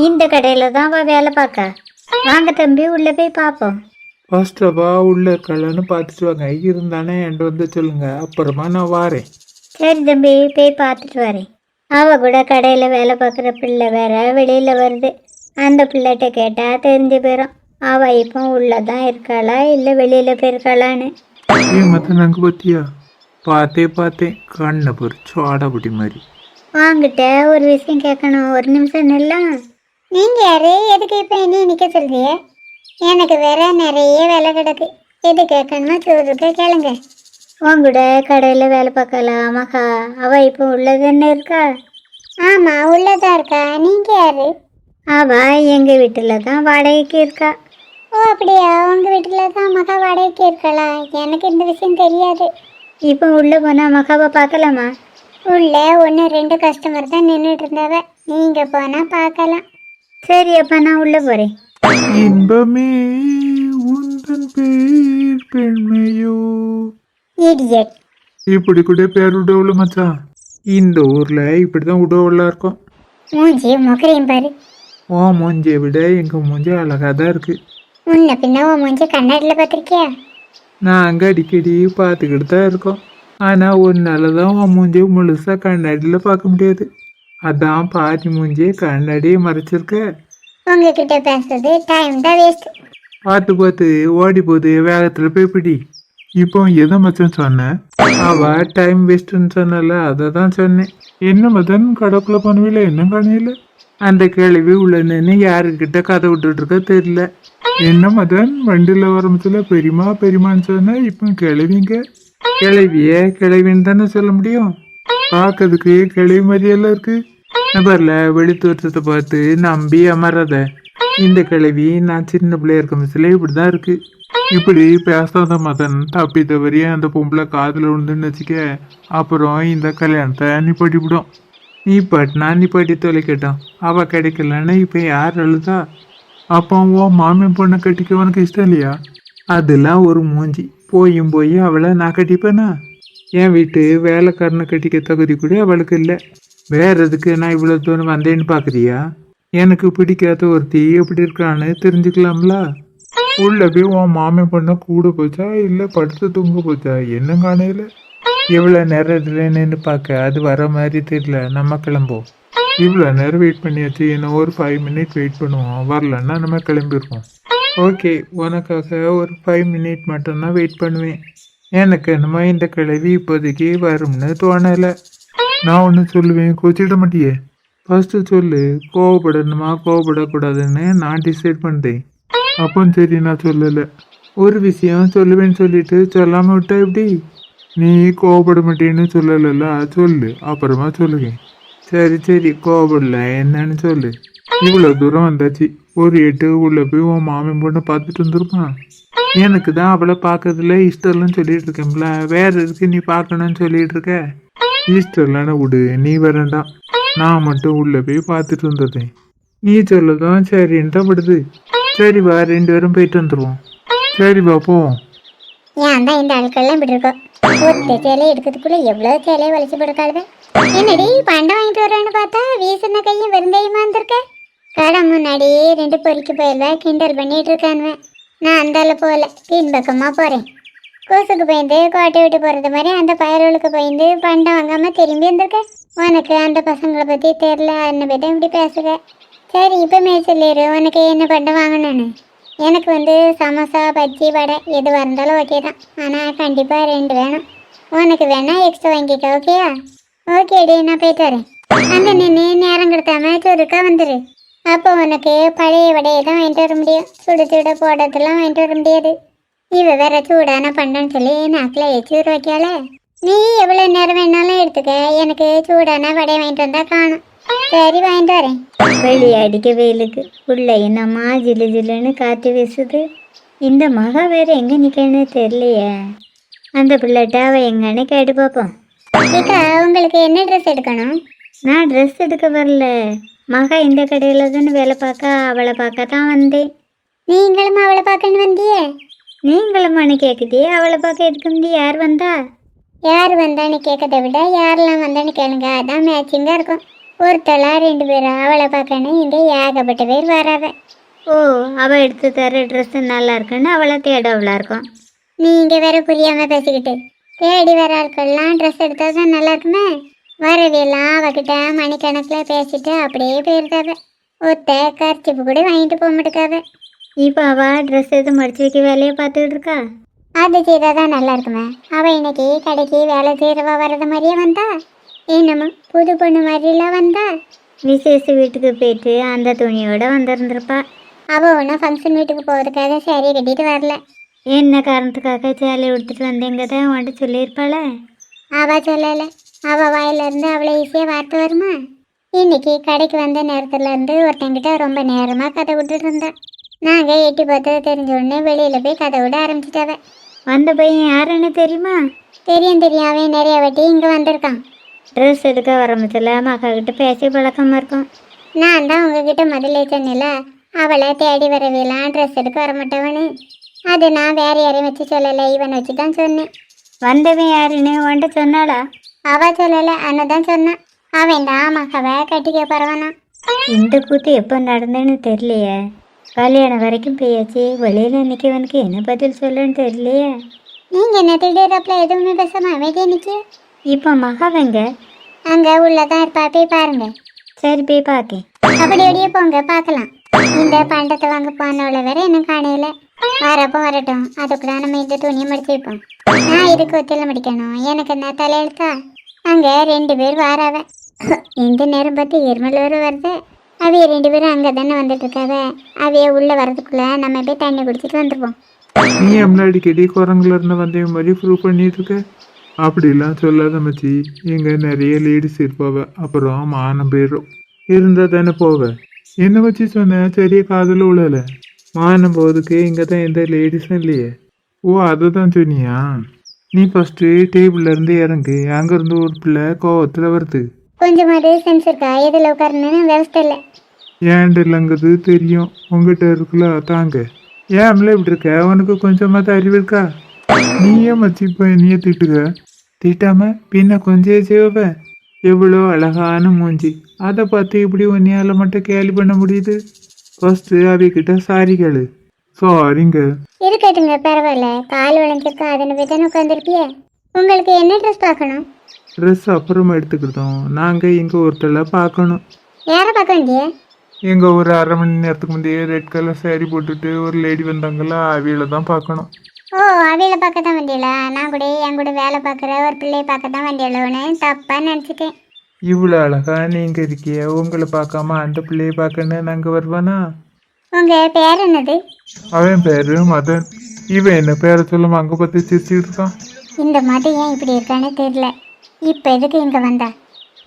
இந்த கடையில் தான் அவள் வேலை பார்க்க. வாங்க தம்பி, உள்ளே போய் பார்ப்போம். ஃபர்ஸ்டப்பா உள்ள இருக்கலான்னு பார்த்துட்டு வாங்க, இருந்தானே என்கிட்ட வந்து சொல்லுங்க, அப்புறமா நான் வாரேன். சரி தம்பி, போய் பார்த்துட்டு வரேன். அவள் கூட கடையில் வேலை பார்க்குற பிள்ளை வேற வெளியில் வருது. அந்த பிள்ளைகிட்ட கேட்டால் தெரிஞ்சு போயிடும் அவள் இப்போ உள்ளே தான் இருக்காளா இல்லை வெளியில் போயிருக்காளான்னு. ஏன் மற்ற நாங்கள் பத்தியா பார்த்தேன் கண்ணை பொறிச்சு ஆடப்பட்டி மாதிரி. வாங்கிட்ட ஒரு விஷயம் கேட்கணும், ஒரு நிமிஷம் நில்லாம். நீங்கள் யாரு, எதுக்கு இப்போ என்ன நிற்க சொல்றிய? எனக்கு வேற நிறைய வேலை கிடக்கு. எது கேட்கணுமா சொல்லிருக்க கேளுங்க. உங்கூட கடையில் வேலை பார்க்கலாம் மகா. அவள் இப்போ உள்ளதுன்னு இருக்கா? ஆமாம், உள்ளதான் இருக்கா. நீங்கள் யாரு? அவள் எங்கள் வீட்டில் தான் வாடகைக்கு இருக்கா. ஓ அப்படியா, உங்கள் வீட்டில் தான் மகா வாடகைக்கு இருக்காளா? எனக்கு இந்த விஷயம் தெரியாது. இப்போ உள்ளே போனால் மகாவை பார்க்கலாமா? உள்ளே 1-2 கஸ்டமர் தான் நின்றுட்டு இருந்தாவ. நீங்கள் போனால் பார்க்கலாம். சரி, அப்போ நான் உள்ளே போகிறேன். இன்பமே உந்தன் பேர் பெண்மையோ. இடியட். இப்படி கூட பேர் உடவுல மச்சான். இந்த ஊர்ல இப்படிதான் உடவுல இருக்கும். மூஞ்சி மொக்கரையும் பாரு. ஓ மூஞ்சியை விட எங்க மூஞ்சி அழகா தான் இருக்கு. முன்ன பின்ன உன் மூஞ்சி கண்ணாடியில் பார்த்துருக்கியா? நாங்க அடிக்கடி பார்த்துக்கிட்டு தான் இருக்கோம். ஆனா ஒரு நாளதான் உன் மூஞ்சியை முழுசா கண்ணாடியில பார்க்க முடியாது. அதான் பாதி மூஞ்சியை கண்ணாடியை மறைச்சிருக்க. உங்ககிட்ட பேசுறது டைம் தான் வேஸ்ட். பார்த்து ஓடி போகுது வேகத்துல போய் பிடி. இப்போ எதை மச்சான் சொன்னேன்? அவ டைம் வேஸ்ட்ன்னு சொன்னல, அதை தான் சொன்னேன். என்ன மதன் கடவுக்குள்ள பண்ணுவில என்ன காணையில? அந்த கேள்வி உள்ள நின்று யாருக்கிட்ட கதை விட்டுட்டு இருக்க தெரியல. என்ன மதன் வண்டியில் வரமுத்துல பெரியமான்னு சொன்ன, இப்போ கிளவிங்க. கிளவின்னு தானே சொல்ல முடியும். பார்க்கறதுக்கு கிளவி மாதிரியெல்லாம் இருக்கு. நபர்ல வெளித்தோற்றத்தை பார்த்து நம்பி அமராத. இந்த கிளவி நான் சின்ன பிள்ளைய இருக்க மிஸ்ல இப்படிதான் இருக்கு. இப்படி பேசாத மதன், தப்பி தவறி அந்த பொம்பளை காதுல விழுந்துன்னு வச்சுக்க, அப்புறம் இந்த கல்யாணத்தை நிப்பாட்டிவிடும். நீ பாட்டி தொலைக்கட்டும். அவ கிடைக்கலன்னா இப்ப யார் அழுதா? அப்போ உன் மாமியன் பொண்ணை கட்டிக்க உனக்கு இஷ்டம் இல்லையா? அதெல்லாம் ஒரு மூஞ்சி. போய் அவளை நான் கட்டிப்பேனா? என் வீட்டு வேலைக்காரனை கட்டிக்க தகுதி கூட அவளுக்கு இல்லை. வேற எதுக்கு நான் இவ்வளோ தூரம் வந்தேன்னு பார்க்குறியா? எனக்கு பிடிக்காத ஒருத்தி எப்படி இருக்கான்னு தெரிஞ்சுக்கலாம்ல. உள்ள போய் உன் மாமியன் பொண்ணை கூட போச்சா இல்லை படுத்து தூங்க போச்சா என்ன காணையில? எவ்வளோ நேரம் இதில் நின்று பார்க்க, அது வர மாதிரி தெரியல. நம்ம கிளம்போம். இவ்வளோ நேரம் வெயிட் பண்ணியாச்சு, இன்னும் ஒரு 5 மினிட் வெயிட் பண்ணுவோம். வரலன்னா நம்ம கிளம்பிடுவோம். ஓகே, உனக்காக ஒரு 5 மினிட் மட்டும்தான் வெயிட் பண்ணுவேன். எனக்கு என்னமோ இந்த கிளவி இப்போதைக்கு வரும்னு தோணலை. நான் ஒன்று சொல்லுவேன், கோச்சிட மாட்டியே? ஃபர்ஸ்ட்டு சொல்லு, கோவப்படணுமா கோவப்படக்கூடாதுன்னு நான் டிசைட் பண்ணிட்டேன். அப்போ சரி, நான் சொல்லலை. ஒரு விஷயம் சொல்லுவேன்னு சொல்லிட்டு சொல்லாமல் விட்டா எப்படி? நீ கோவப்பட மாட்டேன்னு சொல்லலைல்ல, சொல்லு, அப்புறமா சொல்லுவேன். சரி கோவப்படல, என்னன்னு சொல்லு. இவ்வளோ தூரம் வந்தாச்சு, ஒரு 8 உள்ள போய் உன் மாமன் பொண்ணை பார்த்துட்டு வந்துருப்பான். எனக்கு தான் அவளை பார்க்கறதுல இஷ்டம்லன்னு சொல்லிட்டு இருக்கேன்ல, வேற எதுக்கு நீ பார்க்கணும்னு சொல்லிட்டு இருக்க? இஷ்டம்லான விடு, நீ வரண்டாம். நான் மட்டும் உள்ள போய் பார்த்துட்டு வந்துடுறேன். நீ சொல்லதான் சரின்னு தான் படுது. சரி வா, 2 பேரும் போயிட்டு வந்துடுவோம். சரி வா போவோம். ஏன் தான் இந்த ஆட்கள்லாம் இப்படி இருக்கோம். ஒரு சேலையை எடுக்கிறதுக்குள்ள எவ்வளோ சேலையை வலிச்சு போடுக்காளுது. என்னடி பண்டம் வாங்கிட்டு வரேன்னு பார்த்தா வீசின கையும் வெறுந்தையுமா இருந்திருக்க. கடை முன்னாடி 2 பொறிக்கு போயிடுவா, கிண்டல் பண்ணிட்டு இருக்கானுவேன். நான் அந்தால போகல, பின்பக்கமாக போகிறேன். கொசுக்கு பயந்து கோட்டை விட்டு போகிறது மாதிரி அந்த பயலுக்கு பயந்து பண்டம் வாங்காமல் திரும்பி இருந்திருக்க. உனக்கு அந்த பசங்களை பற்றி தெரில, என்ன பற்றி இப்படி பேசுக. சரி இப்போ சொல்லிடு, உனக்கு என்ன பண்டம் வாங்கணும்னு. எனக்கு சமோசா பஜ்ஜி வடை எதுவாக இருந்தாலும் ஓகே தான். ஆனால் கண்டிப்பாக 2 வேணும். உனக்கு வேணால் எக்ஸ்ட்ரா வாங்கிக்க, ஓகேயா? ஓகேடி, நான் போயிட்டு வரேன். அந்த நின்று நேரம் கொடுத்தாம சுருக்கா வந்துடு. அப்போ உனக்கு பழைய வடையை தான் வாங்கிட்டு வர முடியும். சுட போடுறதுலாம் வாங்கிட்டு வர முடியாது. இவ வேற சூடான பண்டம்னு சொல்லி நாக்கில் எச்சு வைக்கால. நீ எவ்வளோ நேரம் வேணாலும் எடுத்துக்க, எனக்கு சூடான வடையை வாங்கிட்டு வந்தால் காணும். சரி வாங்கிட்டு வரேன். வெளியே அடிக்க வெயிலுக்கு உள்ள என்னம்மா ஜில்லு ஜில்லுன்னு காற்று வீசுது. இந்த மகா வேற எங்கே நிற்கன்னு தெரியலையே. அந்த பிள்ளைட்ட அவள் எங்கன்னு கேட்டு பார்ப்போம். அக்கா, உங்களுக்கு என்ன ட்ரெஸ் எடுக்கணும்? நான் ட்ரெஸ் எடுக்க வரல, மகா இந்த கடையில் தானே வேலை பார்க்க, அவளை பார்க்க தான் வந்தேன். நீங்களும் அவளை பார்க்கன்னு வந்தியே? நீங்களும்மானு கேட்குதியே, அவளை பார்க்க எடுக்க முடியும். யார் வந்தான்னு கேட்கறத விட யாரெல்லாம் வந்தான்னு கேளுங்க, அதான் மேட்சிங்காக இருக்கும். ஒருத்தளா 2 பேரா அவளை பார்க்கணும் இங்கே ஏகப்பட்ட பேர் வராவ. ஓ, அவள் எடுத்து தர ட்ரெஸ்ஸு நல்லா இருக்குன்னு அவளை தேடவளா இருக்கும். நீங்கள் வேற புரியாமல் பேசிக்கிட்டு தேடி வர ஆட்கள்லாம் ட்ரெஸ் எடுத்தா தான் நல்லா இருக்குமே. வரவையெல்லாம் அவகிட்ட மணிக்கணக்கில் பேசிட்டு அப்படியே போயிருக்காவ. ஒருத்த கர்ச்சிப்பு கூட வாங்கிட்டு போக மாட்டேக்காவ. இப்போ அவள் ட்ரெஸ் எதுவும் மடிச்சு வைக்க வேலையை பார்த்துக்கிட்டு இருக்கா. அது செய்தால் தான் நல்லா இருக்குமே. அவள் இன்னைக்கு கடைக்கு வேலை செய்கிறவா வர்றது மாதிரியே வந்தா. என்னமோ புது பொண்ணு மாதிரிலாம் வந்தா. விசேஷ வீட்டுக்கு போயிட்டு அந்த துணியோட வந்திருந்திருப்பா. அவள் ஒன்றும் ஃபங்க்ஷன் வீட்டுக்கு போகிறதுக்காக சேரீ கட்டிட்டு வரல. என்ன காரணத்துக்காக சேலை உடுத்துட்டு வந்தேங்க தான் உன்ட்டு சொல்லியிருப்பாள. அவள் சொல்லலை. அவள் வாயிலிருந்து அவ்வளோ ஈஸியாக வார்த்தை வருமா? இன்னைக்கு கடைக்கு வந்த நேரத்துலேருந்து ஒருத்தங்கிட்ட ரொம்ப நேரமாக கதை விட்டுட்டு இருந்தா. நாங்கள் எட்டி பார்த்து தெரிஞ்ச உடனே வெளியில் போய் கதை விட ஆரம்பிச்சிட்டாவ. வந்த பையன் யாருன்னு தெரியுமா? தெரியும் தெரியும். அவன் நிறைய வாட்டி இங்கே வந்திருக்கான். ட்ரெஸ் எடுக்க ஆரம்பிச்சல மகாக்கிட்ட பேசி பழக்கமாக இருக்கும். நான் தான் உங்ககிட்ட முதல்ல சொன்னல அவளை தேடி வரவேலாம் ட்ரெஸ் எடுக்க வரமாட்டவனு. அது நான் வேற யாரையும் வச்சு சொல்லலை, இவனை வச்சு தான் சொன்னேன். வந்தவன் யாருன்னு உன்ட்ட சொன்னாளா? அவள் சொல்லலை, அண்ணன் தான் சொன்னான். அவன் தான் மகாவை கட்டிக்க பரவானா. இந்த கூத்து எப்போ நடந்தேன்னு தெரியலையே. கல்யாணம் வரைக்கும் போயாச்சு. வெளியில் நிற்கவனுக்கு என்ன பதில் சொல்லுன்னு தெரியலையே. நீங்கள் என்ன திடீரப்பில் எதுவுமே பேசாமல் அமைதியாக நிற்க. இப்போ மகாவங்க அங்கே உள்ளதான் இருப்பா, போய் பாருங்க. சரி போய் பார்க்கேன். அப்படி அப்படியே போங்க பார்க்கலாம். இந்த பண்டத்தை வாங்க போனவளை வேற என்ன காணையில. வரப்போ வரட்டும், அதுக்குள்ள நம்ம இந்த துணியை மடிச்சு வைப்போம். நான் இதுக்கு ஒத்தில முடிக்கணும். எனக்கு என்ன தலையெழுத்தா? அங்கே 2 பேர் வாராவ. இந்த நேரம் பார்த்து இருமல் வேறு வருது. அவைய 2 பேரும் அங்கே தானே வந்துட்டு இருக்காவ. அவைய உள்ளே வரதுக்குள்ள நம்ம போய் தண்ணி குடிச்சிட்டு வந்துடுவோம். நீ எம்னாடி கெடி குரங்குல இருந்து வந்தேன் மாதிரி ப்ரூவ் பண்ணிட்டு இருக்க. அப்படிலாம் சொல்லாத மச்சி. எங்க நிறைய லேடிஸ் இருப்பாவ. அப்புறம் மானம் போயிடும். இருந்தா தானே போவ. என்ன வச்சு சொன்ன? சரியா காதல உழல. மானம் போகிறதுக்கு இங்கே தான் எந்த லேடிஸும் இல்லையே. ஓ, அதை தான் சொன்னியா? நீ ஃபஸ்ட்டு டேபிள்ல இருந்து இறங்கு. அங்கேருந்து ஒரு பிள்ளை கோவத்தில் வருது. கொஞ்சமாவது சென்ஸ் இருக்கா? எதில் உட்காரணும்னு விவசாய இல்லை. ஏன்ட்டு இல்லைங்கிறது தெரியும். உங்ககிட்ட இருக்குல்ல தாங்க. ஏன் அம்மளே இப்படி இருக்க? உனக்கு கொஞ்சமாவது அறிவு இருக்கா? நீயே மச்சி இப்போ என்னையே திட்டுக்க. திட்டாம பின்ன கொஞ்சம் செய்வ. எவ்வளோ அழகான மூஞ்சி. அதை பார்த்து இப்படி ஒன்னையால் மட்டும் கேலி பண்ண முடியுது? ஃபஸ்ட்டு அவைக்கிட்ட சாரி கேளு. சாரிங்க. இருக்கட்டுங்க, பரவாயில்ல. கால் வளைஞ்சிருக்கா, அதனை போய் தானே உட்காந்துருப்பிய. உங்களுக்கு என்ன ட்ரெஸ் பார்க்கணும்? ட்ரெஸ் அப்புறமா எடுத்துக்கிட்டோம். நாங்கள் இங்கே ஒருத்தரை பார்க்கணும். யாரை பார்க்க வேண்டிய? எங்கே ஒரு 1/2 மணி நேரத்துக்கு முந்தையே ரெட் கலர் சாரி போட்டுட்டு ஒரு லேடி வந்தாங்கள, அவியில தான் பார்க்கணும். ஓ, அவையில பார்க்க தான் வண்டியலா? நான் கூட என் கூட வேலை பார்க்குற ஒரு பிள்ளையை பார்க்க தான் வண்டியலோன்னு தப்பாக நினச்சிட்டேன். இவ்வளோ அழகா நீங்கள் இருக்கிய, உங்களை பார்க்காம அந்த பிள்ளையை பார்க்கன்னு நாங்கள் வருவானா? உங்கள் பேர் என்னது? அவன் பேரு மதன். இவன் என்ன பேரை சொல்லாம அங்கே பார்த்து சிரிச்சுட்டு இருக்கான். இந்த மது ஏன் இப்படி இருக்கான்னு தெரியல. இப்போ எதுக்கு இங்கே வந்தா?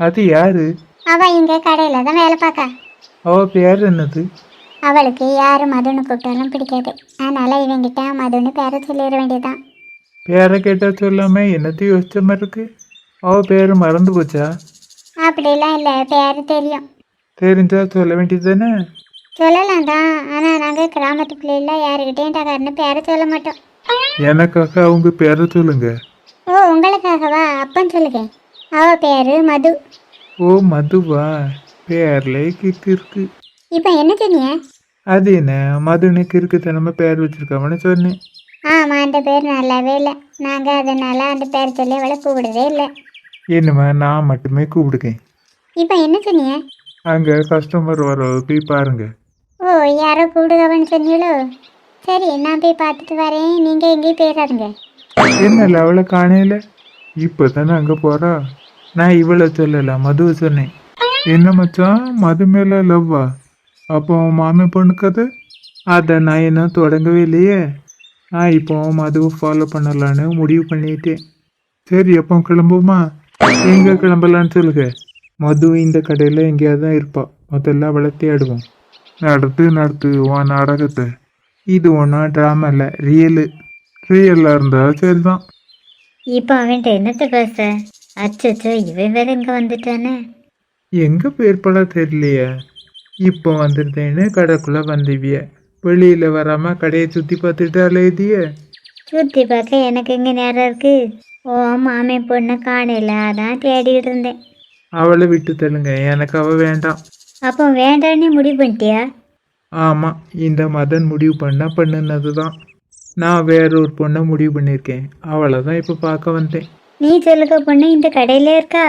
அது யாரு? அவள் இங்கே கடையில் தான் வேலை பார்க்கா. அவ பேர் என்னது? அவளுக்கு யார் மதுன்னு கூப்பிட்டாலும் பிடிக்காது. அதனால் இவங்கிட்ட மதுன்னு பேரை சொல்லிட வேண்டியதான். பேரை கேட்டால் சொல்லாம என்னத்தையும் யோசிச்ச மாதிரி இருக்கு. அவ பேர் மறந்து போச்சா? அப்படிலாம் இல்லை, பேர் தெரியும். தெரிஞ்சா சொல்ல வேண்டியது தானே? சொல்லலாம் தான், ஆனால் நாங்கள் கிராமத்து பிள்ளைல யாருக்கிட்டையும் டகார்னு பேரை சொல்ல மாட்டோம். எனக்காக அவங்க பேரை சொல்லுங்க. ஓ, உங்களுக்காகவா? அப்பன்னு சொல்லுங்க. அவள் பேர் மது. ஓ, மதுவா? பேர்ல கிக்கு இருக்கு. இப்போ என்ன சொன்னீங்க? அது என்ன மதுன்னு கிறுக்குத்தனமா பேர் வச்சிருக்காமன்னு சொன்னேன். ஆமாம், அந்த பேர் நல்லாவே இல்லை. நாங்கள் அதனால அந்த பேர் சொல்லி அவளை கூப்பிடவே இல்லை. என்னம்மா, நான் மட்டுமே கூப்பிடுக்கேன். இப்போ என்ன சொன்னீங்க? அங்கே கஸ்டமர் வர போய் பாருங்க. ஓ, யாரோ கூப்பிடுகவன்னு சொன்னீங்களோ? சரி, நான் போய் பார்த்துட்டு வரேன். நீங்கள் எங்கேயும் போயிடாதுங்க. என்ன அவளை காணையில? இப்போ தானே அங்கே போறா. நான் இவளை சொல்லல, மதுவை சொன்னேன். என்ன மச்சான், மது மேல லவ்வா? அப்போ மாமி பொண்ணு கதை அதை நான் இன்னும் தொடங்கவே இல்லையே. நான் இப்போ மதுவை ஃபாலோ பண்ணலான்னு முடிவு பண்ணிட்டேன். சரி, எப்போ கிளம்புமா? எங்கே கிளம்பலான்னு சொல்லுங்க. மது இந்த கடையில் எங்கேயாவது தான் இருப்பா. முதல்ல அவளை தேடுவோம். நடத்து உன் நாடகத்தை. இது ஒன்றும் ட்ராமா இல்லை, ரியலாக இருந்தால் சரிதான். இப்போ அவன்கிட்ட என்னத்தை பேச? அச்சோ, இவன் வேற இங்கே வந்துட்டானே. எங்கே பேர்படா தெரியலையே. இப்போ வந்துருந்தேன்னு கடைக்குள்ளே வந்தவிய. வெளியில் வராமல் கடையை சுற்றி பார்த்துட்டு அலையுதிய. சுற்றி பார்க்க எனக்கு இங்கே நேரம் இருக்கு. ஓ, மாமே பொண்ணை காணையில, அதான் தேடிட்டு இருந்தேன். அவளை விட்டு தள்ளுங்க, எனக்கு அவ வேண்டாம். அப்போ வேண்டான்னு முடிவு பண்ணிட்டியா? ஆமாம், இந்த மதன் முடிவு பண்ணுனது தான். நான் வேற ஒரு பொண்ணை முடிவு பண்ணியிருக்கேன். அவளை தான் இப்போ பார்க்க வந்தேன். நீ சொல்லுக்க பொண்ணு இந்த கடையில இருக்கா?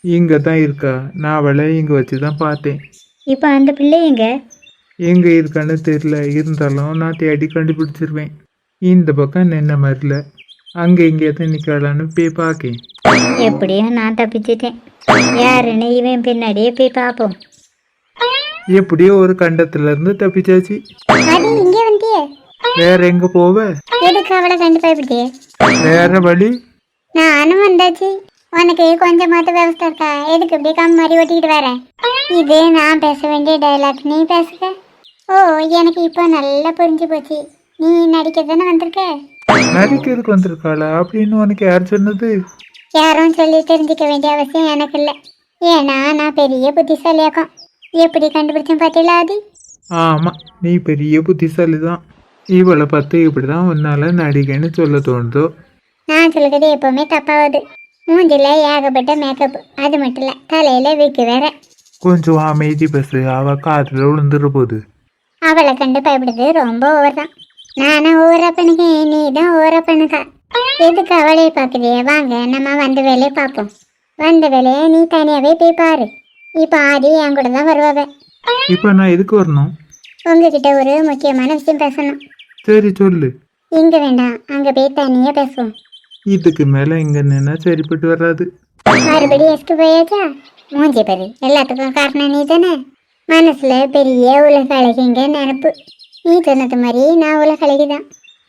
இங்கே தான் இருக்கா. நான் அவளை இங்கே வச்சு தான் பார்த்தேன். இப்போ அந்த பிள்ளை எங்க? எங்கே இருக்கான்னு தெரியல. இருந்தாலும் நான் தேடி கண்டுபிடிச்சிருவேன். இந்த பக்கம் நின்ன மாதிரில அங்கே இங்கே தான் நிற்கலான்னு போய் பார்க்கேன். எப்படியோ நான் தப்பிச்சிட்டேன். யாருன்னு இவன் பின்னாடியே போய் பார்ப்போம். எப்படியோ ஒரு கண்டத்துல இருந்து தப்பிச்சாச்சு. அது இங்கே வந்தியே, வேற எங்க போவ? எதுக்கு அவளை கண்டு பயப்பட்டியே? வேற வழி? நானும் வந்தாச்சு. உனக்கு கொஞ்சமாவது விவசாயம் இருக்கா? எதுக்கு இப்படி கம் மாதிரி ஓட்டிக்கிட்டு வர? இது நான் பேச வேண்டிய டைலாக், நீ பேசுக. ஓ, எனக்கு இப்போ நல்லா புரிஞ்சு போச்சு. நீ நடிக்க தானே வந்திருக்க. நடிக்கிறதுக்கு வந்திருக்காளா அப்படின்னு உனக்கு யார் சொன்னது? யாரும் சொல்லி தெரிஞ்சுக்க வேண்டிய அவசியம் எனக்கு இல்லை. ஏன்னா நான் பெரிய புத்திசாலியாக்கும். எப்படி கண்டுபிடிச்சேன் பார்த்தீங்களா ஆதி? ஆமா, நீ பெரிய புத்திசாலி தான். இவளை பார்த்து இப்படிதான் உன்னால நடிகன்னு சொல்ல தோணுதோ. நான் சொல்லுறது எப்பவுமே தப்பாவது. மூஞ்சில ஏகப்பட்ட மேக்கப், அது மட்டும் இல்லை தலையில விக்கு வேற. கொஞ்சம் அமைதி பேசு, அவ காதுல விழுந்துற போகுது. அவளை கண்டு பயப்படுறது ரொம்ப ஓவர் தான். நானும் ஓவரா பண்ணுங்க, நீ தான் ஓவரா பண்ணுங்க. எதுக்கு அவளையே பார்க்குறியே? வாங்க நம்ம வந்த வேலையை பார்ப்போம். வந்த வேலையை நீ தனியாவே போய் பாரு. இப்போ ஆதி என் கூட தான் வருவாவ. இப்போ நான் எதுக்கு வரணும்? உங்ககிட்ட ஒரு முக்கியமான விஷயம் பேசணும். சரி சொல்லு. இங்க வேண்டாம், அங்க போய் தனியா பேசுவோம். இதுக்கு மேல இங்க நின்னா சரிப்பட்டு வராது. மறுபடியும் எஸ்க்கு போயாச்சா? மூஞ்சி பாரு, எல்லாத்துக்கும் காரணம் நீ தானே. மனசுல பெரிய உலக அழகிங்க நினப்பு. நீ சொன்னது மாதிரி நான் உலக அழகிதான்.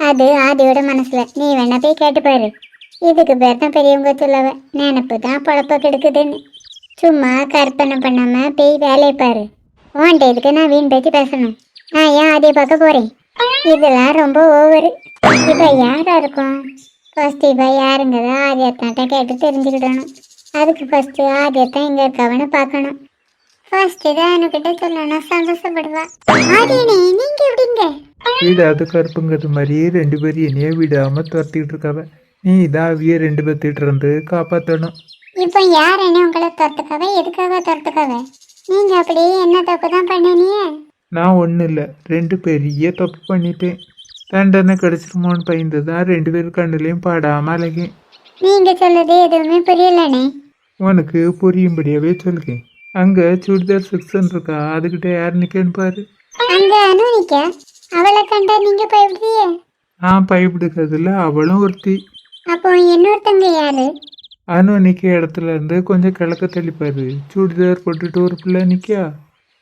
அது ஆதியோட மனசுல. நீ வேணா போய் கேட்டுப்பாரு. இதுக்கு பேர் தான் பெரியவங்க சொல்லவ, நினப்பு தான் பொழப்ப கெடுக்குதுன்னு. சும்மா கற்பனை பண்ணாம போய் வேலையை பாரு. உன்ட்ட இதுக்கு நான் வீண் பேச்சு பேசணும். நான் ஏன் ஆதியை பார்க்க போறேன்? இதெல்லாம் ரொம்ப ஓவரு. இப்போ யாரா இருக்கும்? ஃபர்ஸ்ட் இப்போ யாருங்கிறத ஆதியத்தான்ட்ட கேட்டு தெரிஞ்சுக்கிடணும். அதுக்கு ஃபர்ஸ்ட் ஆதியத்தான் இங்கே இருக்கவனு பார்க்கணும். ஃபர்ஸ்ட் தான் என்கிட்ட சொல்லணும், சந்தோஷப்படுவா. ஆதியனே, நீங்க எப்படிங்க? விடாத கருப்புங்கிறது மாதிரி 2 பேரும் என்னைய விடாம துரத்திட்டு இருக்காவ. நீ தான் அவிய 2 பேர்த்திட்டு இருந்து காப்பாற்றணும். இப்போ யார் என்ன உங்களை துரத்துக்காவ? எதுக்காக துரத்துக்காவ? நீங்க அப்படி என்ன தப்பு தான் பண்ணினியே? நான் ஒன்றும் இல்லை, 2 பெரிய தப்பு பண்ணிட்டேன். தண்டனை கிடைச்சிருமோன்னு பயந்து தான் 2 பேர் கண்ணுலையும் படாம அழகேன். நீங்க சொல்றது எதுவுமே புரியலனே. உனக்கு புரியும்படியாவே சொல்லுங்க. அங்கே சுடிதார் செக்ஷன் இருக்கா, அதுக்கிட்ட யார் நிற்கன்னு பாரு. அங்க அனு நிக்க. அவளை கண்டா நீங்க பயப்படுறியே? நான் பயப்படுக்கிறதுல அவளும் ஒருத்தி. அப்போ இன்னொருத்தங்க யாரு? அனு நிற்க இடத்துல இருந்து கொஞ்சம் கிழக்க தெளிப்பாரு. சுடிதார் போட்டுட்டு ஒரு பிள்ளை நிற்கா.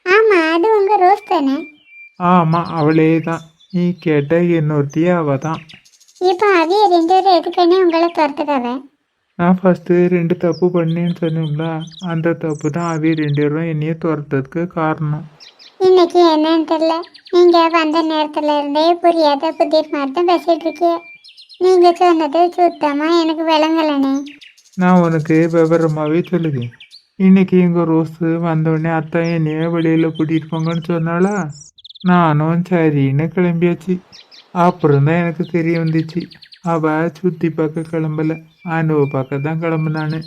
ஆமா, அது உங்க ரோஸ் தானே. ஆமாம், அவளே தான். நீ கேட்ட இன்னொருத்தியே அவ தான். இப்போ அவிய 2 பேரும் எதுக்குன்னு உங்களை துரத்துக்காவ? நான் ஃபஸ்ட்டு 2 தப்பு பண்ணேன்னு சொன்னீங்களா, அந்த தப்பு தான் அவிய 2 பேரும் என்னைய துரத்துறதுக்கு காரணம். இன்னைக்கு என்னன்னு தெரியல, நீங்க வந்த நேரத்துல இருந்தே புரியாத புதிர் மாதிரி தான் பேசிட்டு இருக்கீங்க. நீங்க சொன்னது சுத்தமா எனக்கு விளங்கலனே. நான் உனக்கு விவரமாகவே சொல்லுவேன். இன்னைக்கு எங்கள் ரோஸு வந்தோடனே அத்தை என்னைய வெளியில் கூட்டிகிட்டு போங்கன்னு சொன்னாலா, நானும் சரின்னு கிளம்பியாச்சு. அப்புறம் தான் எனக்கு தெரிய வந்துச்சு, அவள் சுற்றி பார்க்க கிளம்பல, அனுவை பார்க்க தான் கிளம்புனான்னு.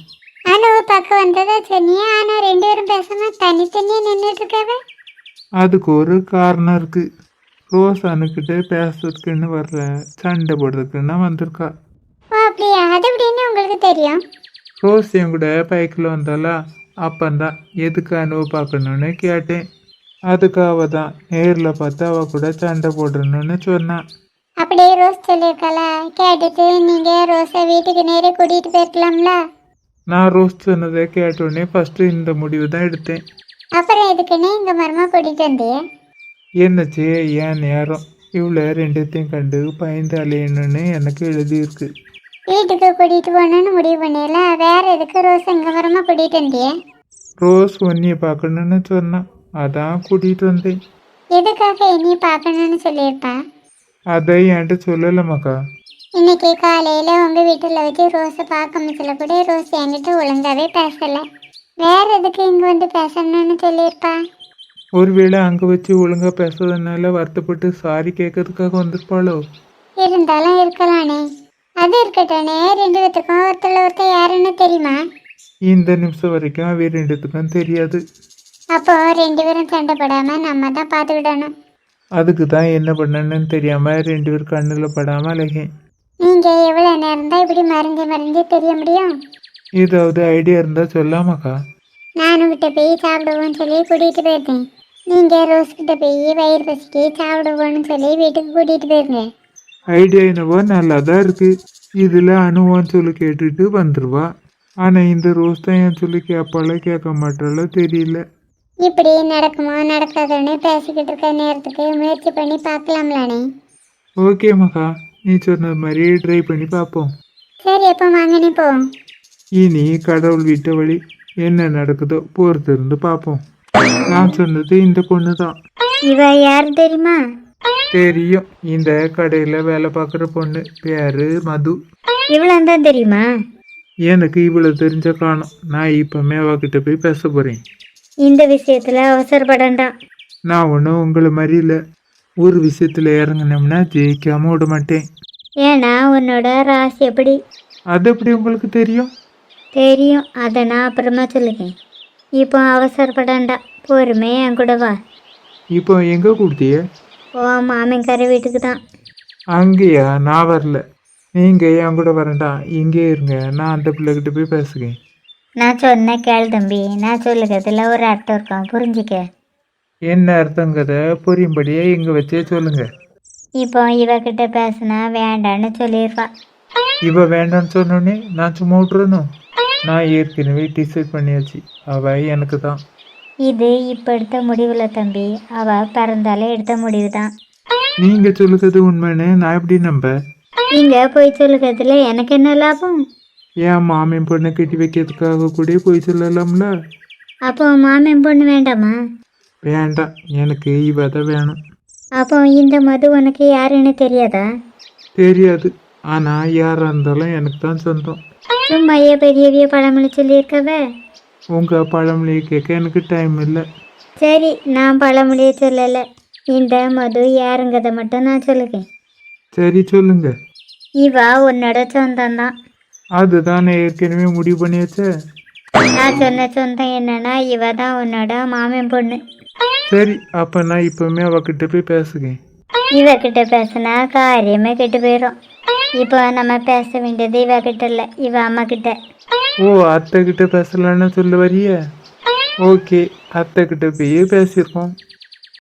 அனுவை பார்க்க வந்ததா சொன்னியா? ஆனா 2 பேரும் பேசாம தனித்தனியா நின்றுட்டு இருக்காவ. அதுக்கு ஒரு காரணம் இருக்குது. ரோஸ் அனுக்கிட்ட பேசுறதுக்குன்னு வரல, சண்டை போடுறதுக்குன்னு வந்திருக்கா. ஓ அப்படியா? அது எப்படின்னு உங்களுக்கு தெரியும்? ரோஸ் என் கூட பைக்கில் வந்தாலா, அப்பந்தான் எதுக்கு அனுவை பார்க்கணுன்னு கேட்டேன். அதுக்கு அவள் தான் நேரில் பார்த்து அவள் கூட சண்டை போடணும்னு சொன்னான். அப்படியே ரோஸ் சொல்லியிருக்காளா? கேட்டுட்டு நீங்க ரோஸை வீட்டுக்கு நேரே கூட்டிட்டு போயிருக்கலாம்ல. நான் ரோஸ் சொன்னதை கேட்டோடனே ஃபஸ்ட்டு இந்த முடிவு தான் எடுத்தேன். அப்புறம் எதுக்குன்னு இங்க மரமா கூட்டிட்டு வந்தியே? என்னச்சு ஏன் நேரம் இவ்வளோ 2த்தையும் கண்டு பயந்து அலையணும்னு எனக்கு எழுதியிருக்கு. வீட்டுக்கு கூட்டிட்டு போகணும்னு முடிவு பண்ணியல, வேற எதுக்கு ரோஸ் இங்க மரமா கூட்டிட்டு வந்தியே? ரோஸ் ஒன்னியை பார்க்கணுன்னு சொன்னான், அதான் கூட்டிகிட்டு வந்தேன். எதுக்காக என்னைய பார்க்கணும்னு சொல்லியிருப்பா? அதை என்கிட்ட சொல்லலம்மாக்கா. இன்னைக்கு காலையில உங்க வீட்டுல வச்சு ரோஸை பார்க்க முடியல கூட ரோஸ் என்கிட்ட ஒழுங்காவே பேசல. வேற எதுக்கு இங்க வந்து பேசணும்னு சொல்லியிருப்பா? ஒருவேளை அங்கே வச்சு ஒழுங்காக பேசுறதுனால வருத்தப்பட்டு சாரி கேட்கறதுக்காக வந்திருப்பாளோ? இருந்தாலும் இருக்கலானே. அது இருக்கட்டானே, 2 பேத்துக்கும் ஒருத்தர் யாருன்னு தெரியுமா? இந்த நிமிஷம் வரைக்கும் அவ ரெண்டுத்துக்கும் தெரியாது. அப்போ ரெண்டு பேரும் சண்டை போடாம நம்ம தான் பார்த்துக்கிடணும். அதுக்கு தான் என்ன பண்ணணும்னு தெரியாம 2 பேர் கண்ணில் படாம அழகேன். நீங்க எவ்வளவு நேரம் தான் இப்படி மறைஞ்சு மறைஞ்சு தெரிய முடியும்? ஏதாவது ஐடியா இருந்தா சொல்லாமக்கா. நானும் கிட்ட போய் சாப்பிடுவோன்னு சொல்லி கூட்டிகிட்டு போயிருந்தேன். நீங்கள் ரோஸ் கிட்ட போய் வயிறு பசிக்கு சாப்பிடுவோன்னு சொல்லி வீட்டுக்கு கூட்டிகிட்டு போயிருங்க. ஐடியா என்னவோ நல்லா தான் இருக்கு. இதில் அணுவான்னு சொல்லி கேட்டுட்டு வந்துடுவா. ஆனால் இந்த ரோஸ் தான் என் சொல்லி கேட்பாளோ கேட்க மாட்டாளோ தெரியல. இப்படி நடக்குமோ நடக்காதோன்னு பேசிக்கிட்டு இருக்க நேரத்துக்கு முயற்சி பண்ணி பார்க்கலாம்லானே. ஓகே மகா, நீ சொன்னது மாதிரி ட்ரை பண்ணி பார்ப்போம். சரி, எப்போ வாங்கினே போவோம். இனி கடவுள் விட்ட வழி என்ன நடக்குதோ பொறுத்து இருந்து பார்ப்போம். நான் சொன்னது இந்த பொண்ணு தான். இவ யாரு தெரியுமா? தெரியும், இந்த கடையில் வேலை பார்க்குற பொண்ணு. பேரு மது. இவ்வளோ தான் தெரியுமா? எனக்கு இவ்வளோ தெரிஞ்ச காணும். நான் இப்போமே அவகிட்ட போய் பேச போகிறேன். இந்த விஷயத்தில் அவசரப்படண்டாம். நான் ஒன்றும் உங்களை மாதிரி இல்லை. ஒரு விஷயத்தில் இறங்கினோம்னா ஜெயிக்காம விட மாட்டேன். ஏன்னா உன்னோட ராசி எப்படி அது எப்படி உங்களுக்கு தெரியும்? தெரியும், அதை நான் அப்புறமா சொல்லுவேன். இப்போ அவசரப்படண்டா, பொறுமே என் கூட வா. இப்போ எங்கே கொடுத்திய? ஓ மாமின்கார வீட்டுக்கு தான். அங்கேயா? நான் வரல. நீங்கள் என் கூட வரண்டா, இங்கே இருங்க. நான் அந்த பிள்ளைகிட்ட போய் பேசுகிறேன். நான் சொன்ன கேள் தம்பி, நான் சொல்லுகிறதுல ஒரு அர்த்தம் இருக்கும், புரிஞ்சுக்க. என்ன அர்த்தங்கிறத புரியும்படியே இங்கே வச்சே சொல்லுங்க. இப்போ இவகிட்ட பேசினா வேண்டான்னு சொல்லிடுவா. இவ வேண்டான்னு சொன்னோடனே நான் சும்மா விட்டுறணும்? நான் ஏற்கனவே டிசைட் பண்ணியாச்சு, அவ எனக்கு தான். இது இப்போ எடுத்த முடிவுல தம்பி, அவ பிறந்தாலே எடுத்த முடிவு தான். நீங்கள் சொல்லுறது உண்மைன்னு நான் எப்படி நம்ப? நீங்க போய் சொல்லுகிறதுல எனக்கு என்ன லாபம்? என் மாமன் பொண்ணை கட்டி வைக்கிறதுக்காக கூட போய் சொல்லலாம்ல. அப்போ மாமன் பொண்ணு வேண்டாமா? வேண்டாம், எனக்கு இவ தான் வேணும். அப்போ இந்த மது உனக்கு யாருன்னு தெரியாதா? தெரியாது, ஆனால் யாராக இருந்தாலும் எனக்கு தான் சொந்தம். சும்மையே பெரியவிய பழமொழி சொல்லியிருக்கவ. உங்கள் பழமொழியை கேட்க எனக்கு டைம் இல்லை. சரி, நான் பழமொழியை சொல்லலை. இந்த மது யாருங்கிறத மட்டும் நான் சொல்லுவேன். சரி சொல்லுங்க. இவா உன்னோட சொந்தம்தான். அதுதான் நான் ஏற்கனவே முடிவு பண்ணியாச்சே. நான் சொன்ன சொந்தம் என்னன்னா, இவ தான் உன்னோட மாமன் பொண்ணு. சரி, அப்போ நான் இப்போவுமே அவகிட்ட போய் பேசுகிறேன். இவகிட்ட பேசினா காரியமே கெட்டு போயிடும். இப்போ நம்ம பேச வேண்டியது இவகிட்ட இல்லை, இவ அம்மா கிட்ட. ஓ, அத்தை கிட்ட பேசலான்னு சொல்ல வரிய? ஓகே, அத்தை கிட்ட போய் பேசியிருக்கோம்.